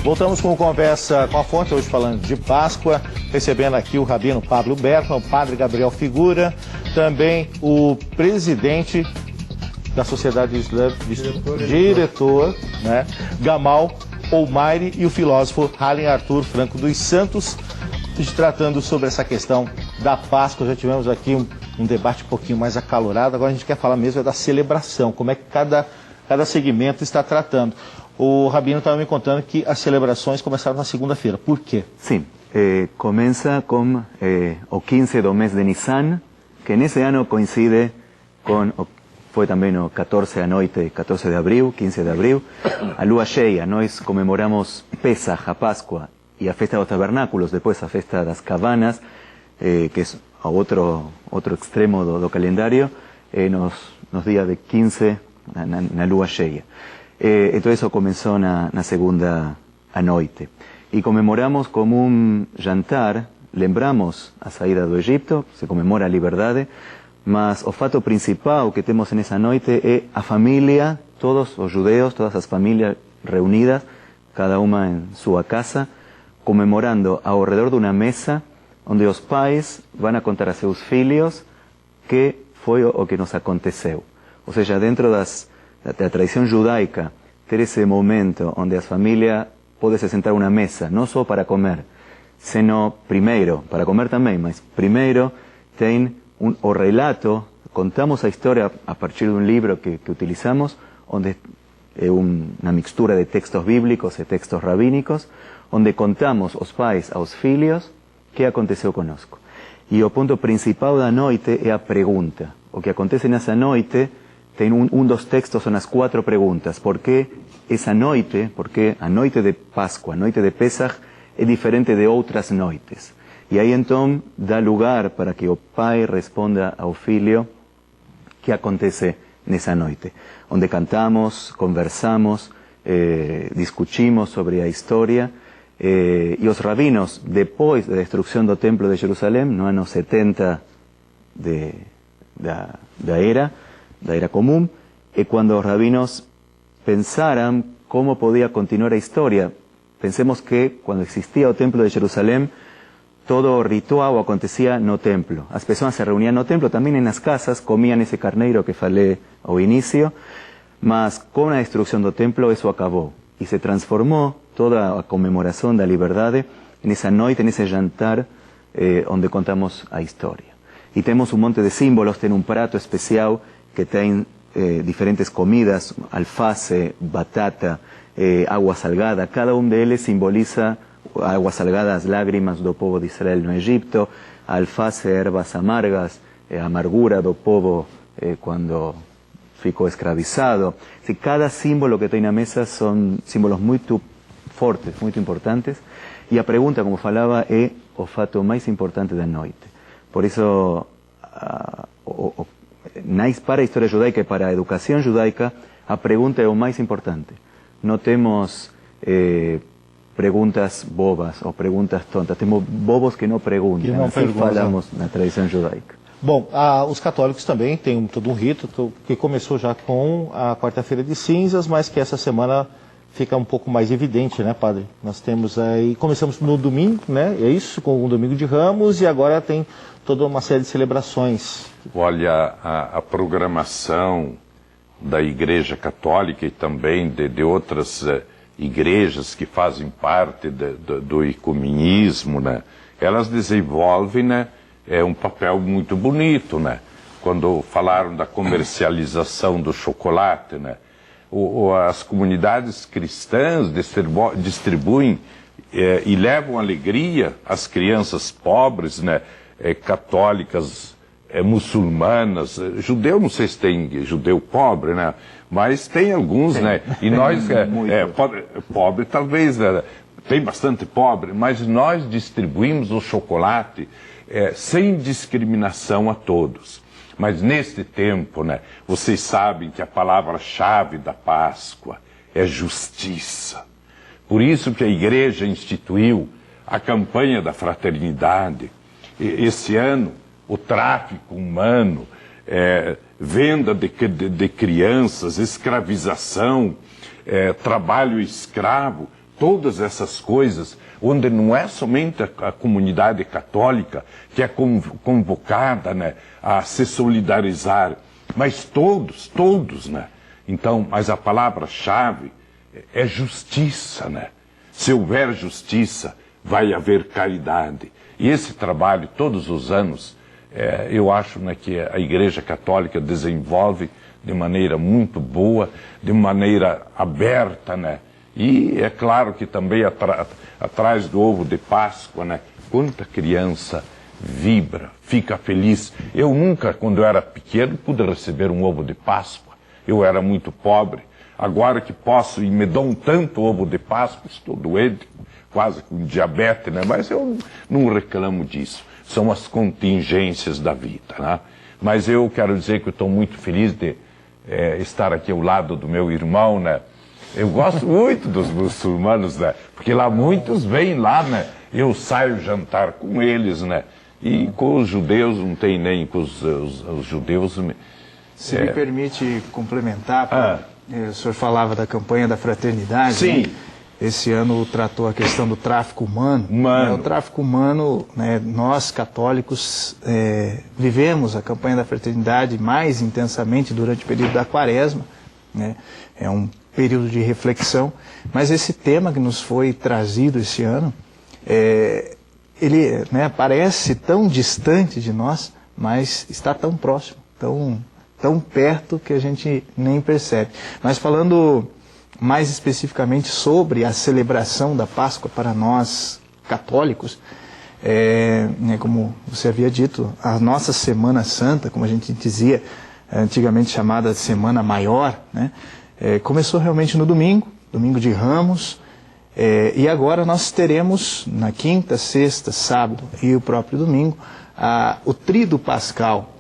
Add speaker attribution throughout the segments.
Speaker 1: Voltamos com Conversa com a Fonte, hoje falando de Páscoa, recebendo aqui o rabino Pablo Bergman, o padre Gabriel Figura, também o presidente da Sociedade Islâmica, diretor, né, Gamal Olmairi, e o filósofo Halim Arthur Franco dos Santos, tratando sobre essa questão da Páscoa. Já tivemos aqui um debate um pouquinho mais acalorado, agora a gente quer falar mesmo da celebração, como é que cada segmento está tratando. O rabino estava me contando que as celebrações começaram na segunda-feira. Por quê?
Speaker 2: Sim, começa com o 15 do mês de Nisan, que nesse ano coincide com, foi também o 14 à noite, 14 de abril, 15 de abril, a lua cheia. Nós comemoramos Pesach, a Páscoa, e a festa dos tabernáculos, depois a festa das cabanas, que é outro extremo do calendário, nos dias de 15 na lua cheia. Então isso começou na segunda à noite. E comemoramos como um jantar, lembramos a saída do Egito, se comemora a liberdade, mas o fato principal que temos nessa noite é a família, todos os judeus, todas as famílias reunidas, cada uma em sua casa, comemorando ao redor de uma mesa, onde os pais vão a contar a seus filhos que foi o que nos aconteceu. Ou seja, dentro da tradição judaica, ter esse momento onde a família pode se sentar a uma mesa, não só para comer, senão primeiro, para comer também, mas primeiro tem o relato, contamos a história a partir de um livro que utilizamos, onde é uma mistura de textos bíblicos e textos rabínicos, onde contamos os pais aos filhos o que aconteceu conosco. E o ponto principal da noite é a pergunta. O que acontece nessa noite tem dos textos, são as 4 perguntas. Por que essa noite, porque a noite de Páscoa, a noite de Pesach, é diferente de outras noites? E aí então dá lugar para que o pai responda ao filho o que acontece nessa noite. Onde cantamos, conversamos, discutimos sobre a história, e os rabinos, depois da destruição do Templo de Jerusalém, no ano 70 da era comum, é quando os rabinos pensaram como podia continuar a história. Pensemos que quando existia o Templo de Jerusalém, todo o ritual acontecia no templo. As pessoas se reuniam no templo, também nas casas, comiam esse carneiro que falei ao início, mas com a destruição do templo isso acabou. E se transformou toda a comemoração da liberdade nessa noite, nesse jantar, onde contamos a história. E temos um monte de símbolos, tem um prato especial que tem diferentes comidas, alface, batata, água salgada. Cada deles simboliza água salgada, as lágrimas do povo de Israel no Egito, a alface, ervas amargas, a amargura do povo quando ficou escravizado. Cada símbolo que tem na mesa são símbolos muito fortes, muito importantes, e a pergunta, como falava, é o fato mais importante da noite. Por isso, para a história judaica e para a educação judaica, a pergunta é o mais importante. Não temos perguntas bobas ou perguntas tontas, temos bobos que não perguntam, assim falamos na tradição judaica.
Speaker 1: Bom, os católicos também têm todo um rito que começou já com a quarta-feira de cinzas, mas que essa semana fica um pouco mais evidente, né, padre? Nós temos aí, começamos no domingo, né, é isso, com o domingo de Ramos, e agora tem toda uma série de celebrações.
Speaker 3: Olha, a programação da Igreja Católica e também de outras igrejas que fazem parte do ecumenismo, né, elas desenvolvem, né, um papel muito bonito, né? Quando falaram da comercialização do chocolate, né? As comunidades cristãs distribuem e levam alegria às crianças pobres, né? Católicas, muçulmanas, judeu, não sei se tem judeu pobre, né? Mas tem alguns, né? E nós, pobre talvez, né? Tem bastante pobre, mas nós distribuímos o chocolate sem discriminação a todos. Mas neste tempo, né, vocês sabem que a palavra-chave da Páscoa é justiça. Por isso que a igreja instituiu a campanha da fraternidade. Esse ano, o tráfico humano, venda de crianças, escravização, trabalho escravo, todas essas coisas, onde não é somente a comunidade católica que é convocada, né, a se solidarizar, mas todos, né? Então, mas a palavra-chave é justiça, né? Se houver justiça, vai haver caridade. E esse trabalho, todos os anos, eu acho, né, que a Igreja Católica desenvolve de maneira muito boa, de maneira aberta, né? E é claro que também atrás do ovo de Páscoa, né, quanta criança vibra, fica feliz. Eu nunca, quando eu era pequeno, pude receber um ovo de Páscoa. Eu era muito pobre. Agora que posso e me dão tanto ovo de Páscoa, estou doente, quase com diabetes, né? Mas eu não reclamo disso. São as contingências da vida, né? Mas eu quero dizer que eu estou muito feliz de estar aqui ao lado do meu irmão, né? Eu gosto muito dos muçulmanos, né? Porque lá muitos vêm lá, né? Eu saio jantar com eles, né? E com os judeus não tem nem com os judeus.
Speaker 4: Se me permite complementar, o senhor falava da campanha da fraternidade.
Speaker 3: Sim.
Speaker 4: Né? Esse ano tratou a questão do tráfico humano. O tráfico humano, né, nós católicos vivemos a campanha da fraternidade mais intensamente durante o período da Quaresma, né? É um período de reflexão, mas esse tema que nos foi trazido esse ano, ele, né, parece tão distante de nós, mas está tão próximo, tão perto que a gente nem percebe. Mas falando mais especificamente sobre a celebração da Páscoa para nós católicos, né, como você havia dito, a nossa Semana Santa, como a gente dizia, antigamente chamada Semana Maior, né, começou realmente no domingo de Ramos, e agora nós teremos na quinta, sexta, sábado e o próprio domingo o Tríduo Pascal,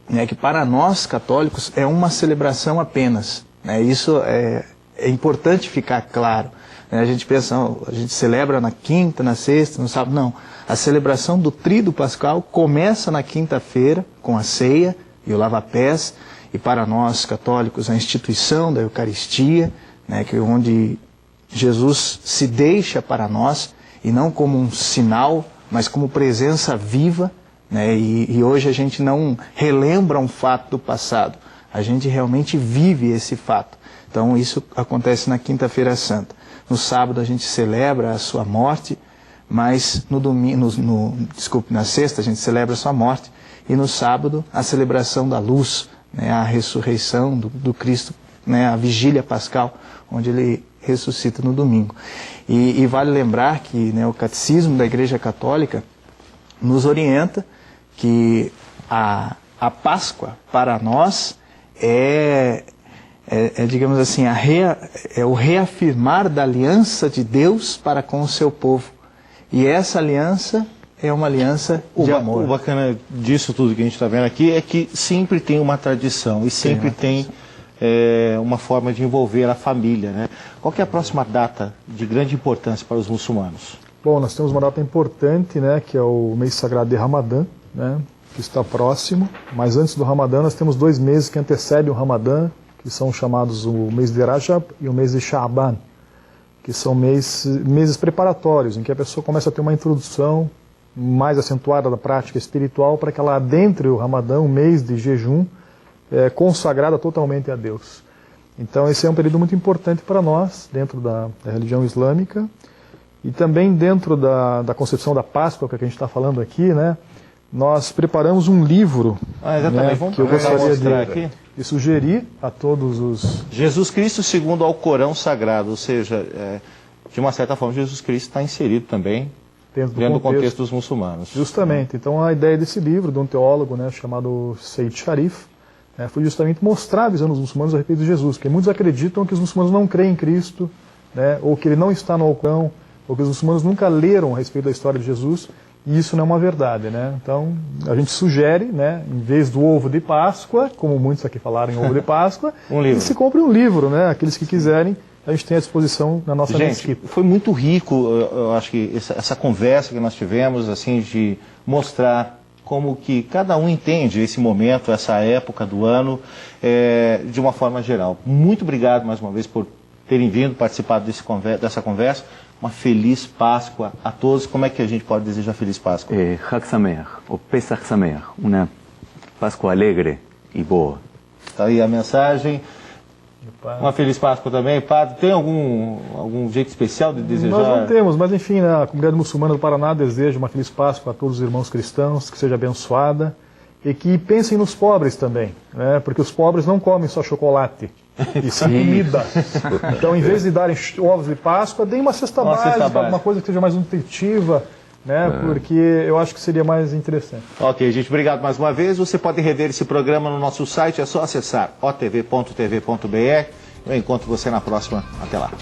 Speaker 4: né, que para nós católicos é uma celebração apenas, né? Isso é importante ficar claro, né? A gente pensa, a gente celebra na quinta, na sexta, no sábado. Não, a celebração do Tríduo Pascal começa na quinta-feira com a ceia e o lava-pés, e para nós católicos a instituição da Eucaristia, né, que é onde Jesus se deixa para nós, e não como um sinal, mas como presença viva, né? E hoje a gente não relembra um fato do passado, a gente realmente vive esse fato. Então isso acontece na Quinta-feira Santa. No sábado a gente celebra a sua morte, mas no domingo, na sexta a gente celebra a sua morte, e no sábado a celebração da luz, né, a ressurreição do Cristo, né, a vigília pascal, onde ele ressuscita no domingo. E vale lembrar que, né, o Catecismo da Igreja Católica nos orienta que a Páscoa para nós digamos assim, o reafirmar da aliança de Deus para com o seu povo. E essa aliança é uma aliança de amor.
Speaker 1: O bacana disso tudo que a gente está vendo aqui é que sempre tem uma tradição e sempre tem uma forma de envolver a família, né? Qual que é a próxima data de grande importância para os muçulmanos?
Speaker 5: Bom, nós temos uma data importante, né, que é o mês sagrado de Ramadã, né, que está próximo. Mas antes do Ramadã nós temos 2 meses que antecedem o Ramadã, que são chamados o mês de Rajab e o mês de Sha'ban, que são meses preparatórios, em que a pessoa começa a ter uma introdução mais acentuada da prática espiritual para que ela adentre o Ramadã, um mês de jejum, consagrada totalmente a Deus. Então esse é um período muito importante para nós, dentro da religião islâmica, e também dentro da concepção da Páscoa, que a gente está falando aqui, né, nós preparamos um livro,
Speaker 1: exatamente.
Speaker 5: Né,
Speaker 1: Vamos
Speaker 5: que eu gostaria
Speaker 1: aqui
Speaker 5: de sugerir a todos os...
Speaker 1: Jesus Cristo segundo ao Corão Sagrado, ou seja, de uma certa forma Jesus Cristo está inserido também dentro do contexto dos muçulmanos.
Speaker 5: Justamente. Então a ideia desse livro, de um teólogo, né, chamado Said Sharif, foi justamente mostrar a visão dos muçulmanos a respeito de Jesus, porque muitos acreditam que os muçulmanos não creem em Cristo, né, ou que ele não está no Alcorão, ou que os muçulmanos nunca leram a respeito da história de Jesus, e isso não é uma verdade, né? Então a gente sugere, né, em vez do ovo de Páscoa, como muitos aqui falaram em ovo de Páscoa, que se compre um livro, né? Aqueles que quiserem, a gente tem à disposição na nossa mesquita.
Speaker 1: Foi muito rico, eu acho que essa conversa que nós tivemos, assim, de mostrar como que cada um entende esse momento, essa época do ano, de uma forma geral. Muito obrigado mais uma vez por terem vindo participar dessa conversa. Uma feliz Páscoa a todos. Como é que a gente pode desejar feliz Páscoa?
Speaker 2: Hag Sameach, ou Pesach Sameach, uma Páscoa alegre e boa.
Speaker 1: Está aí a mensagem. Uma feliz Páscoa também. Padre, tem algum jeito especial de desejar?
Speaker 5: Nós não temos, mas enfim, né, a comunidade muçulmana do Paraná deseja uma feliz Páscoa a todos os irmãos cristãos, que seja abençoada e que pensem nos pobres também, né, porque os pobres não comem só chocolate, e sim comida. Então, em vez de darem ovos de Páscoa, deem uma cesta básica, alguma coisa que seja mais nutritiva, né, porque eu acho que seria mais interessante.
Speaker 1: Ok, gente, obrigado mais uma vez. Você pode rever esse programa no nosso site, é só acessar otv.tv.br. Eu encontro você na próxima. Até lá.